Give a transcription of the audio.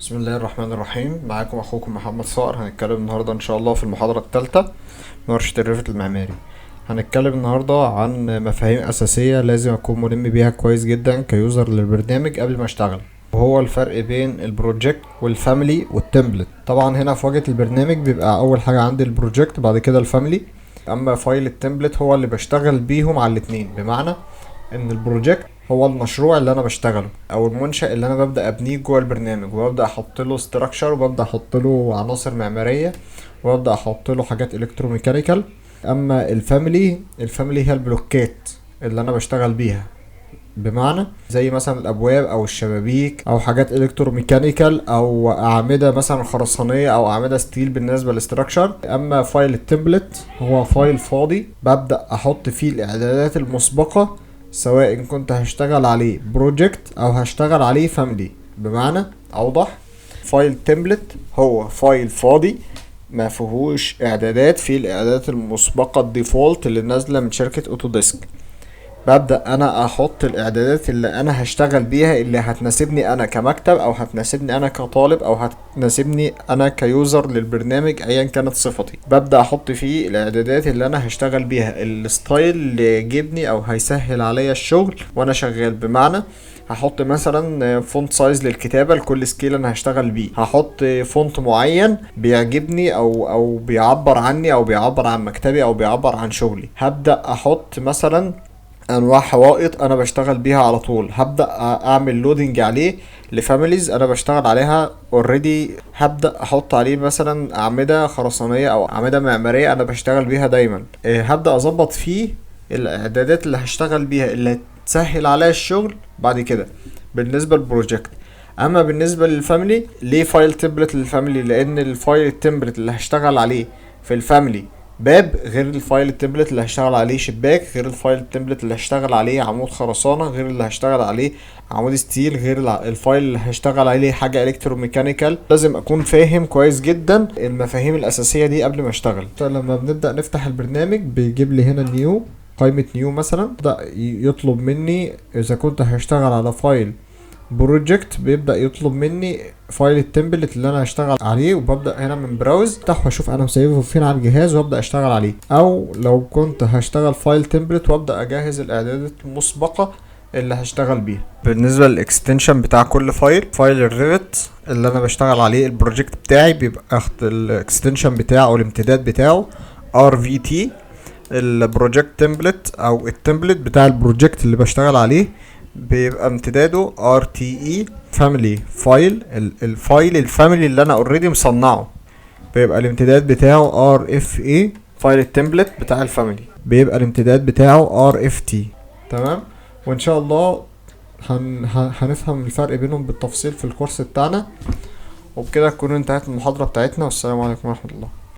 بسم الله الرحمن الرحيم. معاكم اخوكم محمد صقر. هنتكلم النهارده ان شاء الله في المحاضره الثالثه من ورشه الريفت المعماري. هنتكلم النهارده عن مفاهيم اساسيه لازم اكون ملم بيها كويس جدا كيوزر للبرنامج قبل ما اشتغل، وهو الفرق بين البروجكت والفاميلي والتمبلت. طبعا هنا في واجهه البرنامج بيبقى اول حاجه عندي البروجكت، بعد كده الفاميلي، اما فايل التمبلت هو اللي بشتغل بيهم على الاتنين. بمعنى ان البروجكت هو المشروع اللي انا بشتغله او المنشأ اللي انا ببدأ ابنيه جوه البرنامج، وببدأ احط له استراكشر، وببدأ احط له عناصر معمارية، وببدأ احط له حاجات الكتروميكانيكال. اما الفاميلي هي البلوكات اللي انا بشتغل بيها، بمعنى زي مثلا الابواب او الشبابيك او حاجات الكتروميكانيكال او اعمده مثلا خرسانيه او اعمده ستيل بالنسبه للاستراكشر. اما فايل التمبلت هو فايل فاضي ببدا احط فيه الاعدادات المسبقه، سواء كنت هشتغل عليه بروجكت او هشتغل عليه فاميلي. بمعنى اوضح، فايل تمبلت هو فايل فاضي ما فيهوش اعدادات، فيه الاعدادات المسبقه الديفولت اللي نازله من شركه اوتوديسك. ببدأ انا احط الاعدادات اللي انا هشتغل بيها، اللي هتناسبني انا كمكتب او هتناسبني انا كطالب او هتناسبني انا كيوزر للبرنامج ايا كانت صفتي. ببدأ احط فيه الاعدادات اللي انا هشتغل بيها، الستايل اللي يعجبني او هيسهل عليا الشغل وانا شغال. بمعنى هحط مثلا فونت سايز للكتابة لكل سكيل انا هشتغل بيه، هحط فونت معين بيعجبني او بيعبر عني او بيعبر عن مكتبي او بيعبر عن شغلي. هبدأ احط مثلا انواع حوائط انا بشتغل بيها على طول، هبدا اعمل لودنج عليه لفاميليز انا بشتغل عليها اوريدي. هبدا احط عليه مثلا اعمده خرسانيه او اعمده معماريه انا بشتغل بيها دايما. هبدا اظبط فيه الاعدادات اللي هشتغل بيها اللي تسهل عليا الشغل بعد كده بالنسبه للبروجكت. اما بالنسبه للفاميلي، ليه فايل تمبلت للفاميلي؟ لان الفايل التمبلت اللي هشتغل عليه في الفاميلي باب غير الفايل التمبلت اللي هشتغل عليه شباك، غير الفايل التمبلت اللي هشتغل عليه عمود خرسانة، غير اللي هشتغل عليه عمود ستيل، غير الفايل اللي هشتغل عليه حاجة الكتروميكانيكال. لازم اكون فاهم كويس جدا المفاهيم الاساسية دي قبل ما اشتغل. لما بنبدأ نفتح البرنامج بيجيب لي هنا نيو، قائمة نيو مثلا، بدأ يطلب مني اذا كنت هشتغل على فايل بروجكت، بيبدأ يطلب مني فايل التمبلت اللي انا هشتغل عليه، وببدأ هنا من براوز افتح واشوف انا مسيبه فين على الجهاز وابدأ اشتغل عليه. او لو كنت هشتغل فايل تمبلت وابدأ اجهز الاعدادات المسبقة اللي هشتغل بيها. بالنسبة للاكستنشن بتاع كل فايل الريفت اللي انا بشتغل عليه البروجكت بتاعي بيبقى الاكستنشن بتاعه او الامتداد بتاعه RVT. البروجكت تمبلت او التمبلت بتاع البروجكت اللي بشتغل عليه بيبقى امتداده RTE family فايل. الفايل الفاميلي اللي انا اوريدي مصنعه بيبقى الامتداد بتاعه RFA. فايل التمبلت بتاع الفاميلي بيبقى الامتداد بتاعه RFT. تمام. وان شاء الله هنفهم الفرق بينهم بالتفصيل في الكورس بتاعنا. وبكده تكون انتهت المحاضرة بتاعتنا، والسلام عليكم ورحمة الله.